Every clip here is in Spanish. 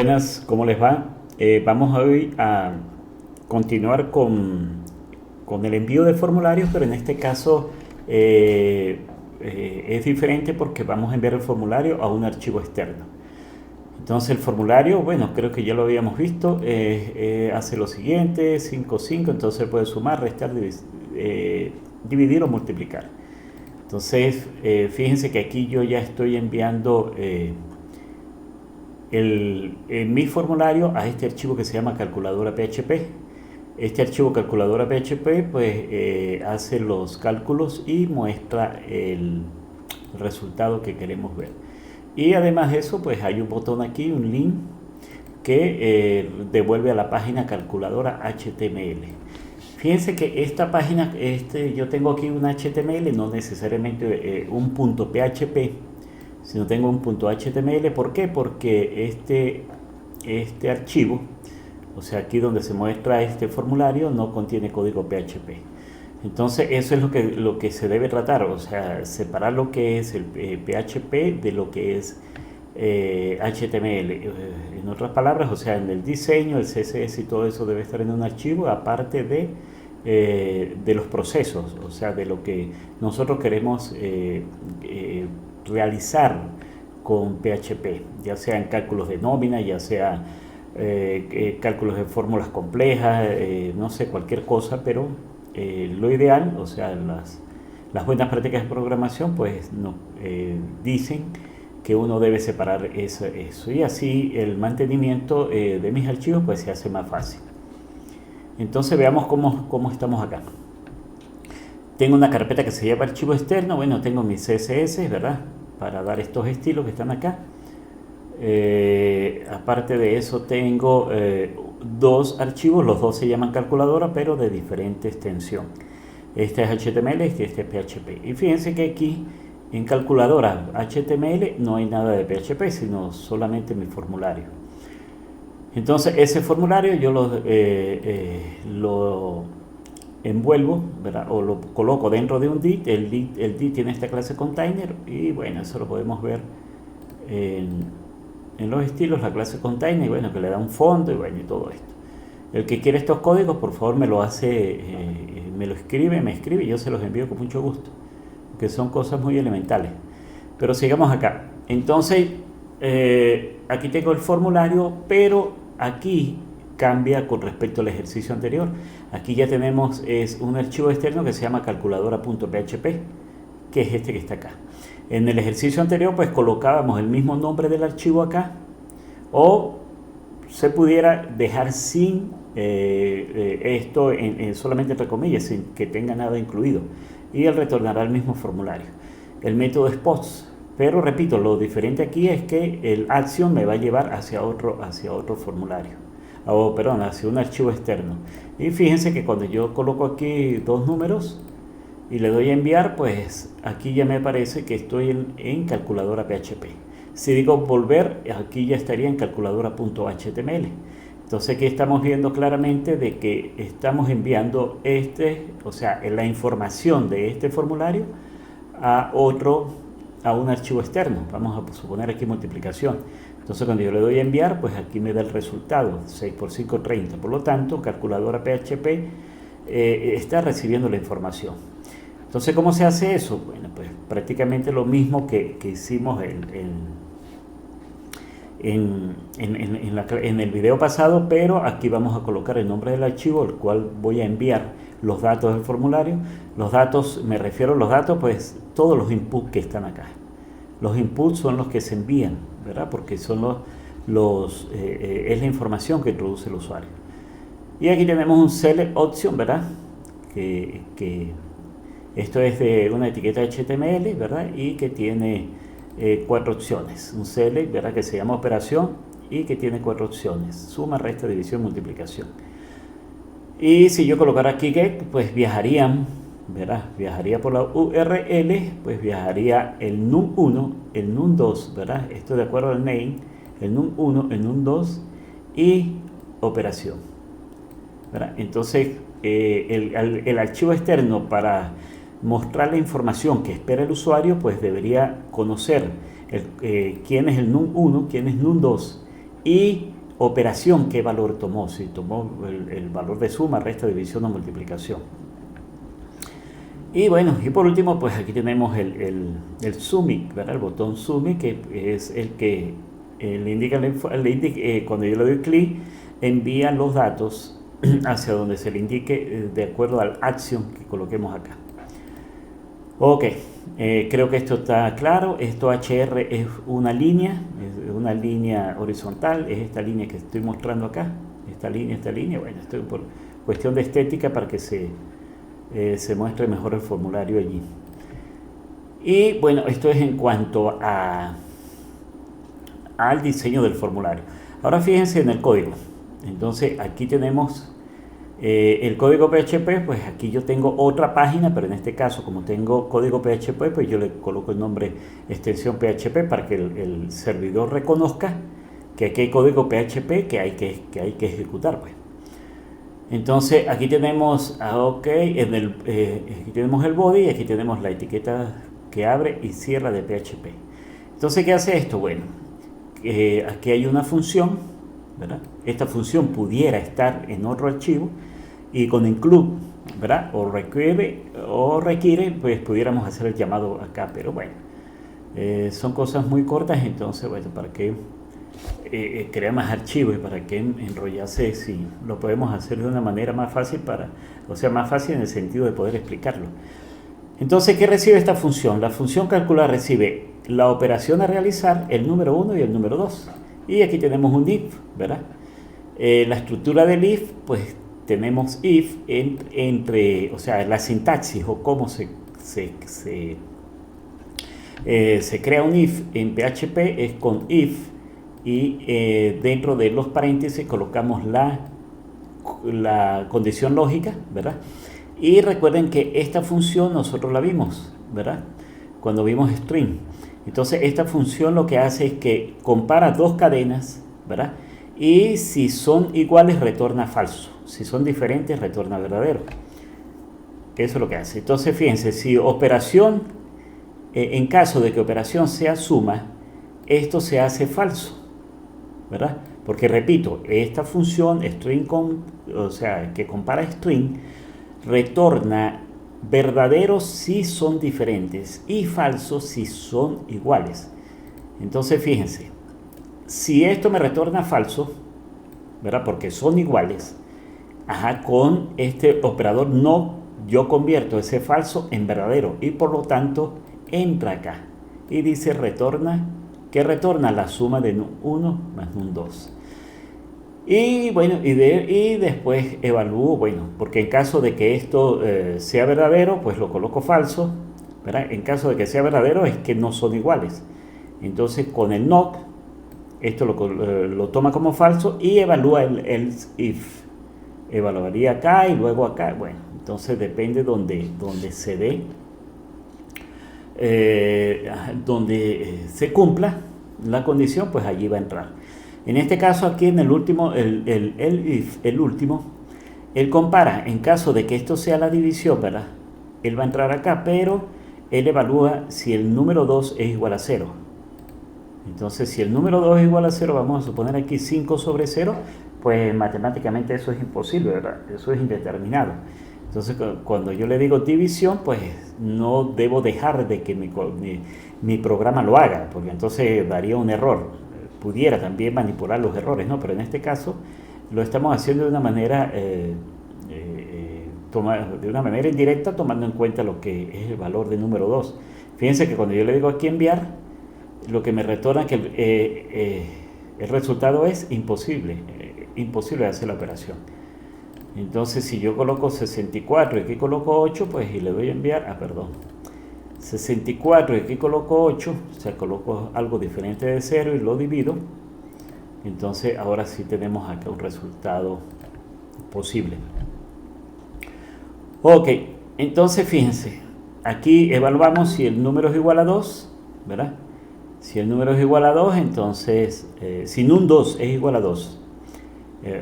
Buenas, ¿cómo les va? Vamos hoy a continuar con el envío de formularios, pero en este caso es diferente porque vamos a enviar el formulario a un archivo externo. Entonces el formulario, bueno, creo que ya lo habíamos visto, hace lo siguiente, 5 5, entonces puede sumar, restar, dividir o multiplicar. Entonces, fíjense que aquí yo ya estoy enviando mi formulario a este archivo que se llama calculadora PHP. Este archivo calculadora PHP pues hace los cálculos y muestra el resultado que queremos ver. Y además de eso, pues hay un botón aquí, un link que devuelve a la página calculadora HTML. Fíjense que esta página, yo tengo aquí un HTML, no necesariamente un punto PHP, sino tengo un punto HTML. ¿Por qué? Porque este archivo, o sea, aquí donde se muestra este formulario, no contiene código PHP. Entonces eso es lo que se debe tratar, o sea, separar lo que es el PHP de lo que es HTML. En otras palabras, o sea, en el diseño, el CSS y todo eso debe estar en un archivo aparte de los procesos, o sea, de lo que nosotros queremos realizar con PHP, ya sea en cálculos de nómina, ya sea cálculos de fórmulas complejas, no sé, cualquier cosa, pero lo ideal, o sea, las buenas prácticas de programación, pues no, dicen que uno debe separar eso, y así el mantenimiento de mis archivos pues se hace más fácil. Entonces veamos cómo estamos acá. Tengo una carpeta que se llama archivo externo. Bueno, tengo mis CSS, ¿verdad? Para dar estos estilos que están acá. Aparte de eso tengo dos archivos, los dos se llaman calculadora, pero de diferente extensión. Este es HTML y este es PHP. Y fíjense que aquí en calculadora HTML no hay nada de PHP, sino solamente mi formulario. Entonces ese formulario yo lo envuelvo, ¿verdad? O lo coloco dentro de un div. El div tiene esta clase container y bueno, eso lo podemos ver en los estilos, la clase container, y bueno, que le da un fondo y bueno, y todo esto. El que quiere estos códigos, por favor me lo hace, me escribe y yo se los envío con mucho gusto, que son cosas muy elementales. Pero sigamos acá. Entonces aquí tengo el formulario, pero aquí cambia con respecto al ejercicio anterior. Aquí ya tenemos un archivo externo que se llama calculadora.php, que es este que está acá. En el ejercicio anterior pues colocábamos el mismo nombre del archivo acá, o se pudiera dejar sin esto solamente entre comillas, sin que tenga nada incluido, y él retornará el mismo formulario. El método es post, pero repito, lo diferente aquí es que el action me va a llevar hacia otro formulario, hacia un archivo externo. Y fíjense que cuando yo coloco aquí dos números y le doy a enviar, pues aquí ya me parece que estoy en calculadora PHP. Si digo volver, aquí ya estaría en calculadora.html. Entonces aquí estamos viendo claramente de que estamos enviando o sea, la información de este formulario a un archivo externo. Vamos a suponer aquí multiplicación. Entonces cuando yo le doy a enviar, pues aquí me da el resultado, 6 por 5, 30. Por lo tanto, calculadora PHP está recibiendo la información. Entonces, ¿cómo se hace eso? Bueno, pues prácticamente lo mismo que hicimos en el video pasado, pero aquí vamos a colocar el nombre del archivo, el cual voy a enviar los datos del formulario. Los datos, me refiero a los datos, pues todos los inputs que están acá. Los inputs son los que se envían, ¿verdad? Porque son es la información que introduce el usuario. Y aquí tenemos un select option, ¿verdad? Que esto es de una etiqueta HTML, ¿verdad? Y que tiene 4 opciones. Un select, ¿verdad? Que se llama operación y que tiene 4 opciones: suma, resta, división, multiplicación. Y si yo colocara aquí get, pues viajarían, ¿verdad? Viajaría por la URL, pues viajaría el num1, el num2, ¿verdad? Esto de acuerdo al name, el num1, el num2 y operación, ¿verdad? Entonces el archivo externo, para mostrar la información que espera el usuario, pues debería conocer quién es el num1, quién es num2 y operación, qué valor tomó, si tomó el valor de suma, resta, división o multiplicación. Y bueno, y por último, pues aquí tenemos el Summit, ¿verdad? El botón Summit, que es el que le indica, cuando yo le doy clic, envía los datos hacia donde se le indique de acuerdo al acción que coloquemos acá. Ok, creo que esto está claro. Esto HR es una línea horizontal, es esta línea que estoy mostrando acá, esta línea, bueno, esto es por cuestión de estética para que se muestre mejor el formulario allí. Y bueno, esto es en cuanto al diseño del formulario. Ahora fíjense en el código. Entonces aquí tenemos el código PHP, pues aquí yo tengo otra página, pero en este caso como tengo código PHP, pues yo le coloco el nombre extensión PHP para que el servidor reconozca que aquí hay código PHP que hay que ejecutar, pues. Entonces aquí tenemos, aquí tenemos el body y aquí tenemos la etiqueta que abre y cierra de PHP. Entonces, ¿qué hace esto? Bueno, aquí hay una función, ¿verdad? Esta función pudiera estar en otro archivo y con include, ¿verdad? O requiere, pues pudiéramos hacer el llamado acá, pero bueno, son cosas muy cortas, entonces, bueno, ¿para qué crear más archivos y para qué enrollarse si lo podemos hacer de una manera más fácil más fácil en el sentido de poder explicarlo? Entonces, ¿qué recibe esta función? La función calcular recibe la operación a realizar, el número 1 y el número 2. Y aquí tenemos un if, ¿verdad? La estructura del if, pues tenemos if o sea, la sintaxis o cómo se crea un if en PHP es con if y dentro de los paréntesis colocamos la condición lógica, ¿verdad? Y recuerden que esta función nosotros la vimos, ¿verdad? Cuando vimos string. Entonces esta función lo que hace es que compara dos cadenas, ¿verdad? Y si son iguales retorna falso, si son diferentes retorna verdadero. Eso es lo que hace. Entonces fíjense, si operación, en caso de que operación sea suma, esto se hace falso, ¿verdad? Porque repito, esta función string que compara string retorna verdaderos si son diferentes y falsos si son iguales. Entonces fíjense, si esto me retorna falso, ¿verdad? Porque son iguales, con este operador no, yo convierto ese falso en verdadero y por lo tanto entra acá y dice retorna, que retorna la suma de 1 más un 2. Y bueno, y después evalúo, bueno, porque en caso de que esto sea verdadero, pues lo coloco falso, ¿verdad? En caso de que sea verdadero es que no son iguales. Entonces con el not, esto lo toma como falso y evalúa el else if. Evaluaría acá y luego acá. Bueno, entonces depende donde se dé, donde se cumpla la condición, pues allí va a entrar. En este caso aquí en el último, el último, él compara, en caso de que esto sea la división, ¿verdad? Él va a entrar acá, pero él evalúa si el número 2 es igual a 0. Entonces, si el número 2 es igual a 0, vamos a suponer aquí 5 sobre 0, pues matemáticamente eso es imposible, ¿verdad? Eso es indeterminado. Entonces, cuando yo le digo división, pues no debo dejar de que mi programa lo haga, porque entonces daría un error. Pudiera también manipular los errores, ¿no? Pero en este caso lo estamos haciendo de una manera indirecta, tomando en cuenta lo que es el valor del número 2. Fíjense que cuando yo le digo aquí enviar, lo que me retorna que el resultado es imposible de hacer la operación. Entonces si yo coloco 64 y aquí coloco 8, pues y le doy a enviar, 64 y aquí coloco 8, o sea, coloco algo diferente de 0 y lo divido. Entonces ahora sí tenemos acá un resultado posible. Ok, entonces fíjense, aquí evaluamos si el número es igual a 2, ¿verdad? Si el número es igual a 2, entonces, si num2 es igual a 2,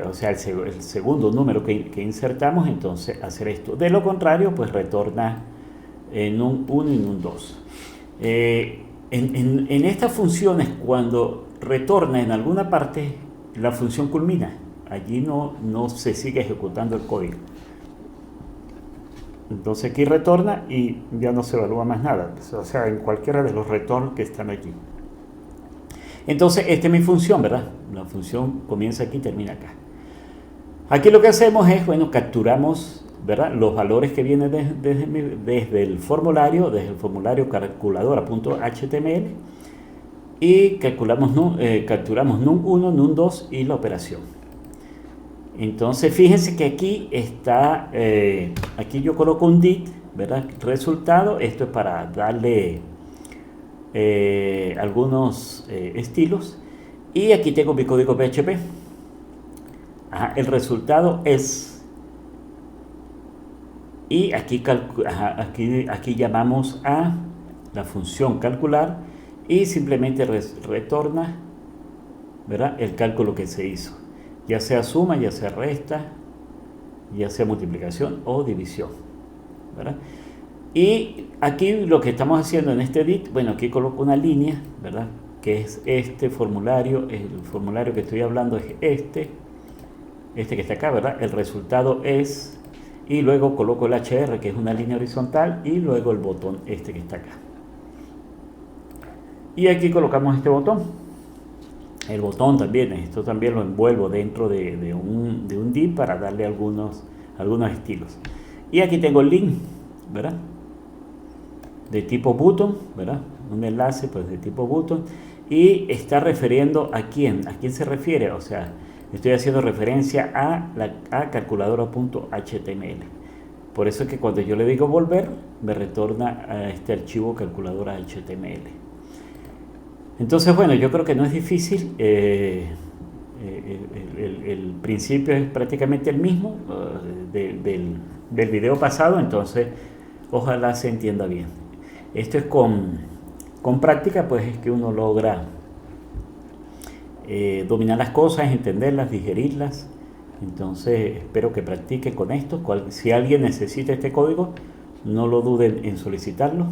o sea, el segundo número que insertamos, entonces hacer esto. De lo contrario, pues retorna num1 y num2. En estas funciones, cuando retorna en alguna parte, la función culmina. Allí no se sigue ejecutando el código. Entonces aquí retorna y ya no se evalúa más nada, o sea, en cualquiera de los retornos que están aquí. Entonces esta es mi función, ¿verdad? La función comienza aquí y termina acá. Aquí lo que hacemos es, bueno, capturamos, ¿verdad?, los valores que vienen desde el formulario calculadora.html, y capturamos num1, num2 y la operación. Entonces fíjense que aquí está, aquí yo coloco un dit, ¿verdad?, resultado. Esto es para darle algunos estilos, y aquí tengo mi código PHP. El resultado es, y aquí llamamos a la función calcular y simplemente retorna, ¿verdad?, el cálculo que se hizo, ya sea suma, ya sea resta, ya sea multiplicación o división, ¿verdad? Y aquí lo que estamos haciendo en este dit, bueno, aquí coloco una línea, ¿verdad?, que es este formulario. El formulario que estoy hablando es este que está acá, ¿verdad? El resultado es, y luego coloco el HR, que es una línea horizontal, y luego el botón este que está acá. Y aquí colocamos este botón. El botón también, esto también lo envuelvo dentro de un div para darle algunos estilos. Y aquí tengo el link, ¿verdad?, de tipo button, ¿verdad?, un enlace pues de tipo button, y está refiriendo a quién se refiere. O sea, estoy haciendo referencia a calculadora.html. Por eso es que cuando yo le digo volver, me retorna a este archivo calculadora.html. Entonces, bueno, yo creo que no es difícil. El principio es prácticamente el mismo del video pasado, entonces ojalá se entienda bien. Esto es con práctica, pues es que uno logra dominar las cosas, entenderlas, digerirlas. Entonces espero que practiquen con esto. Si alguien necesita este código, no lo duden en solicitarlo.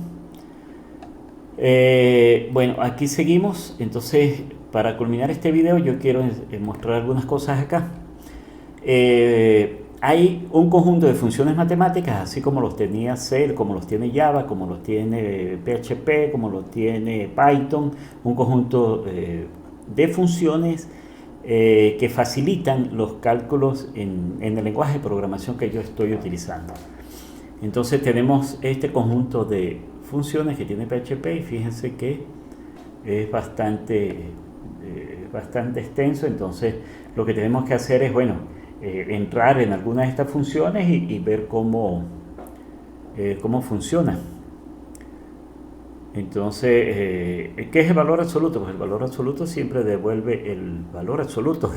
Bueno, aquí seguimos. Entonces, para culminar este video, yo quiero mostrar algunas cosas acá. Hay un conjunto de funciones matemáticas, así como los tenía C, como los tiene Java, como los tiene PHP, como los tiene Python, un conjunto de funciones que facilitan los cálculos en el lenguaje de programación que yo estoy utilizando. Entonces tenemos este conjunto de funciones que tiene PHP, y fíjense que es bastante extenso. Entonces lo que tenemos que hacer es, bueno, entrar en alguna de estas funciones y ver cómo funciona. Entonces, ¿qué es el valor absoluto? Pues el valor absoluto siempre devuelve el valor absoluto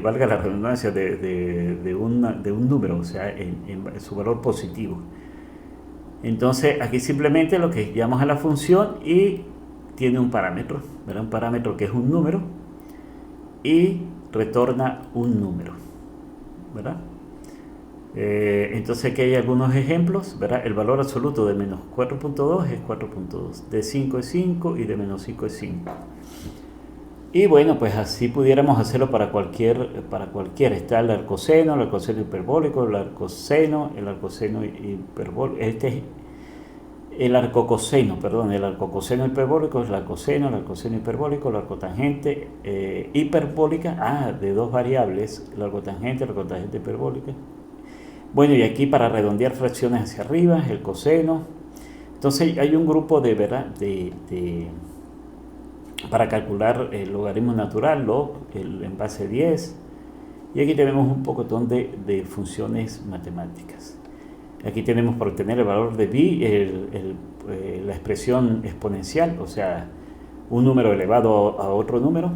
valga la redundancia, de un número, o sea, en su valor positivo. Entonces aquí simplemente lo que llamamos a la función y tiene un parámetro, ¿verdad?, un parámetro que es un número, y retorna un número, ¿verdad? Entonces aquí hay algunos ejemplos, ¿verdad? El valor absoluto de menos 4.2 es 4.2, de 5 es 5 y de menos 5 es 5. Y bueno, pues así pudiéramos hacerlo para cualquier. Está el arcoseno hiperbólico, el arcoseno hiperbólico. Este es el arcocoseno, perdón, el arcocoseno hiperbólico, el arcoseno hiperbólico, la arcotangente hiperbólica, de dos variables, la arcotangente hiperbólica. Bueno, y aquí para redondear fracciones hacia arriba, el coseno. Entonces hay un grupo de, ¿verdad?, para calcular el logaritmo natural, log, en base 10. Y aquí tenemos un pocotón de funciones matemáticas. Aquí tenemos para obtener el valor de b, la expresión exponencial, o sea, un número elevado a otro número.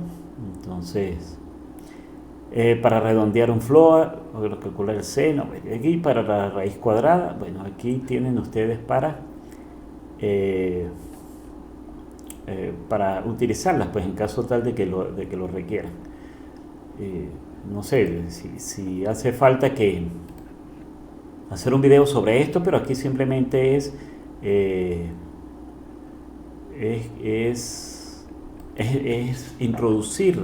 Entonces, para redondear un float, o calcular el seno. Aquí para la raíz cuadrada, bueno, aquí tienen ustedes para utilizarlas, pues en caso tal de que lo requieran. No sé si hace falta que hacer un video sobre esto, pero aquí simplemente es introducir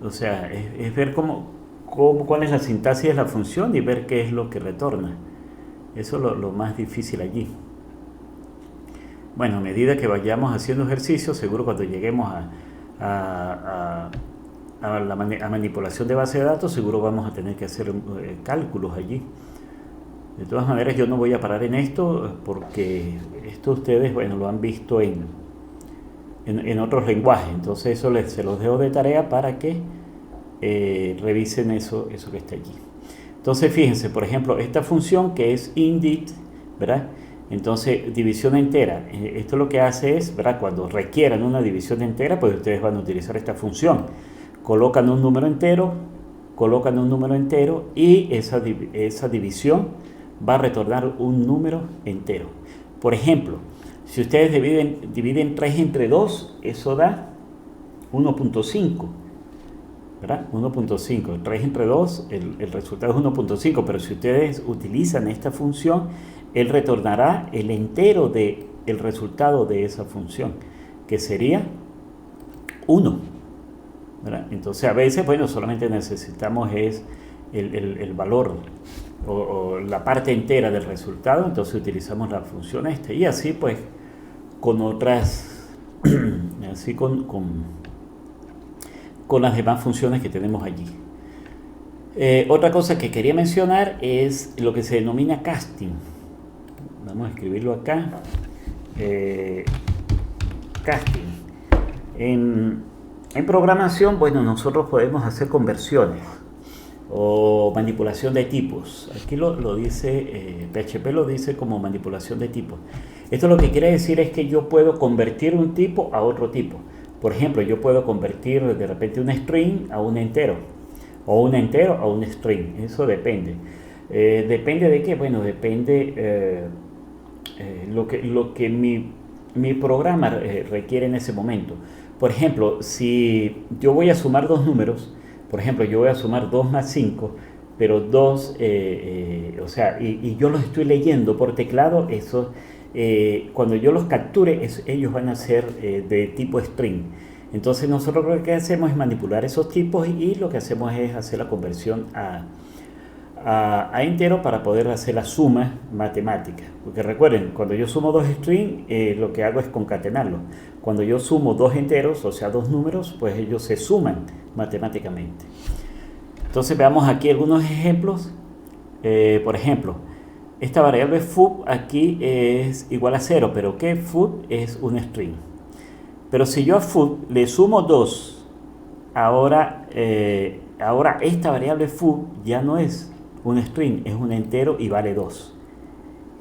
O sea, es ver cuál es la sintaxis de la función y ver qué es lo que retorna. Eso es lo más difícil allí. Bueno, a medida que vayamos haciendo ejercicios, seguro cuando lleguemos a, a manipulación de base de datos, seguro vamos a tener que hacer cálculos allí. De todas maneras, yo no voy a parar en esto porque esto ustedes, bueno, lo han visto en otros lenguajes. Entonces eso se los dejo de tarea para que revisen eso que está allí. Entonces fíjense, por ejemplo, esta función que es indeed, ¿verdad? Entonces, división entera. Esto lo que hace es, ¿verdad? Cuando requieran una división entera, pues ustedes van a utilizar esta función. Colocan un número entero y esa división va a retornar un número entero. Por ejemplo, si ustedes dividen 3 entre 2, eso da 1.5. ¿Verdad? 1.5, 3 entre 2, el resultado es 1.5, pero si ustedes utilizan esta función, él retornará el entero del resultado de esa función, que sería 1. ¿Verdad? Entonces a veces, bueno, solamente necesitamos es el valor o la parte entera del resultado, entonces utilizamos la función esta, y así pues con otras, así con las demás funciones que tenemos allí. Otra cosa que quería mencionar es lo que se denomina casting. Vamos a escribirlo acá. Casting. En programación, bueno, nosotros podemos hacer conversiones o manipulación de tipos. Aquí lo dice, PHP lo dice como manipulación de tipos. Esto lo que quiere decir es que yo puedo convertir un tipo a otro tipo. Por ejemplo, yo puedo convertir de repente un string a un entero, o un entero a un string. Eso depende. ¿Depende de qué? Bueno, depende lo que mi programa requiere en ese momento. Por ejemplo, si yo voy a sumar dos números, por ejemplo, yo voy a sumar 2 más 5, pero 2, o sea, y yo los estoy leyendo por teclado, eso... cuando yo los capture, ellos van a ser de tipo string. Entonces nosotros lo que hacemos es manipular esos tipos y lo que hacemos es hacer la conversión a entero para poder hacer la suma matemática. Porque recuerden, cuando yo sumo dos strings, lo que hago es concatenarlos. Cuando yo sumo dos enteros, o sea, dos números, pues ellos se suman matemáticamente. Entonces veamos aquí algunos ejemplos. Por ejemplo, esta variable foo aquí es igual a 0, pero que foo es un string. Pero si yo a foo le sumo 2, ahora esta variable foo ya no es un string, es un entero y vale 2.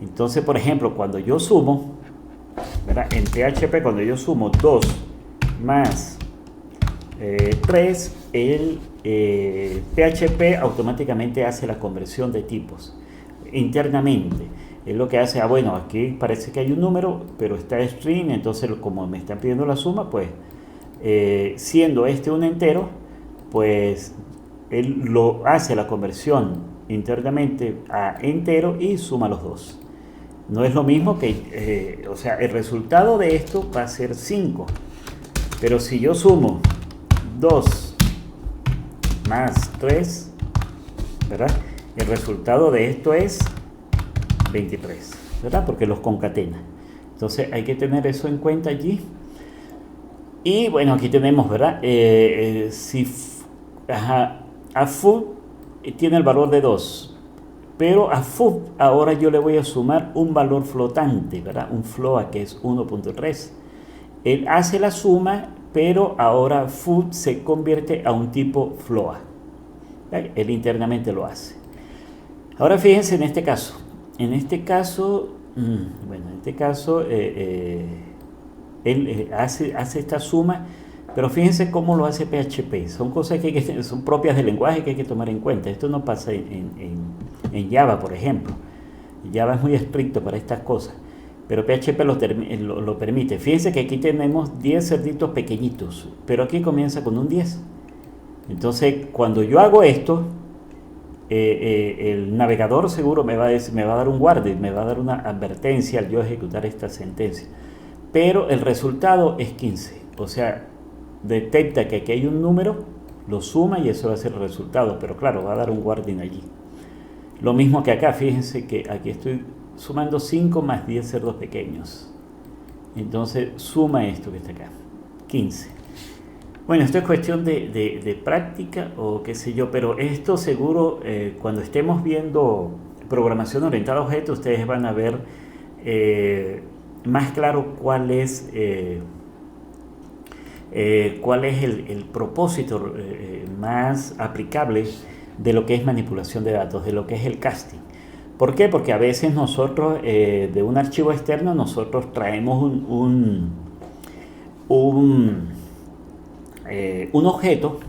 Entonces, por ejemplo, cuando yo sumo, ¿verdad? En PHP, cuando yo sumo 2 más 3, el PHP automáticamente hace la conversión de tipos internamente. Es lo que hace, bueno, aquí parece que hay un número, pero está string, entonces como me están pidiendo la suma, pues siendo este un entero, pues él lo hace la conversión internamente a entero y suma los dos. No es lo mismo que, o sea, el resultado de esto va a ser 5, pero si yo sumo 2 más 3, ¿verdad? El resultado de esto es 23, ¿verdad? Porque los concatena. Entonces hay que tener eso en cuenta allí. Y bueno, aquí tenemos, ¿verdad? A foo tiene el valor de 2, pero a foo ahora yo le voy a sumar un valor flotante, ¿verdad? Un float que es 1.3. Él hace la suma, pero ahora foo se convierte a un tipo float. Él internamente lo hace. Ahora fíjense en este caso. En este caso, él hace esta suma, pero fíjense cómo lo hace PHP. Son cosas que son propias del lenguaje que hay que tomar en cuenta. Esto no pasa en Java, por ejemplo. Java es muy estricto para estas cosas, pero PHP lo permite. Fíjense que aquí tenemos 10 cerditos pequeñitos, pero aquí comienza con un 10. Entonces, cuando yo hago esto, el navegador seguro me va a dar un warning, me va a dar una advertencia al yo ejecutar esta sentencia. Pero el resultado es 15. O sea, detecta que aquí hay un número, lo suma y eso va a ser el resultado, pero claro, va a dar un guardian allí. Lo mismo que acá, fíjense que aquí estoy sumando 5 más 10 cerdos pequeños. Entonces suma esto que está acá, 15. Bueno, esto es cuestión de práctica o qué sé yo, pero esto seguro cuando estemos viendo programación orientada a objetos, ustedes van a ver más claro cuál es el propósito más aplicable de lo que es manipulación de datos, de lo que es el casting. ¿Por qué? Porque a veces nosotros de un archivo externo nosotros traemos un objeto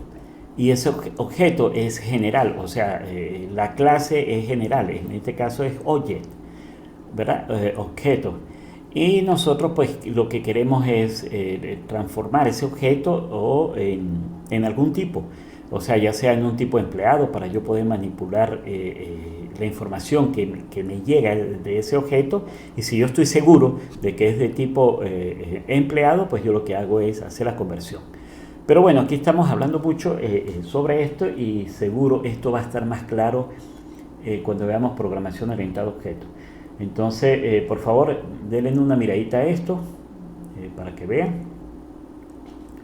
y ese objeto es general, o sea, la clase es general, en este caso es object, ¿verdad? Objeto. Y nosotros pues lo que queremos es transformar ese objeto en algún tipo, o sea, ya sea en un tipo empleado para yo poder manipular la información que me llega de ese objeto, y si yo estoy seguro de que es de tipo empleado, pues yo lo que hago es hacer la conversión. Pero bueno, aquí estamos hablando mucho sobre esto y seguro esto va a estar más claro cuando veamos programación orientada a objetos. Entonces, por favor, denle una miradita a esto para que vean.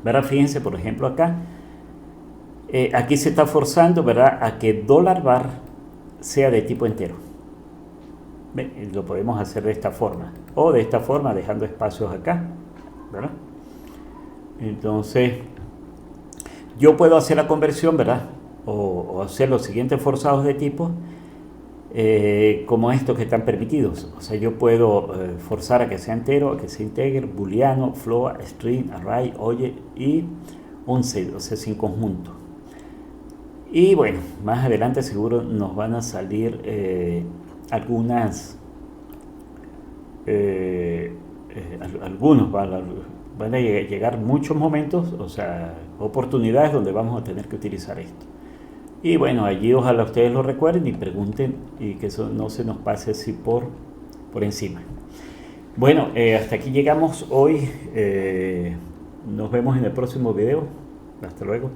¿Verdad? Fíjense, por ejemplo, acá. Aquí se está forzando, ¿verdad?, a que $var sea de tipo entero. ¿Ven? Lo podemos hacer de esta forma. O de esta forma, dejando espacios acá. ¿Verdad? Entonces, yo puedo hacer la conversión, ¿verdad? O hacer los siguientes forzados de tipo. Como estos que están permitidos, o sea, yo puedo forzar a que sea entero, a que sea integer, booleano, float, string, array, oye y unset, o sea, sin conjunto. Y bueno, más adelante seguro nos van a salir algunos van a llegar muchos momentos, o sea, oportunidades donde vamos a tener que utilizar esto. Y bueno, allí ojalá ustedes lo recuerden y pregunten y que eso no se nos pase así por encima. Bueno, hasta aquí llegamos hoy. Nos vemos en el próximo video. Hasta luego.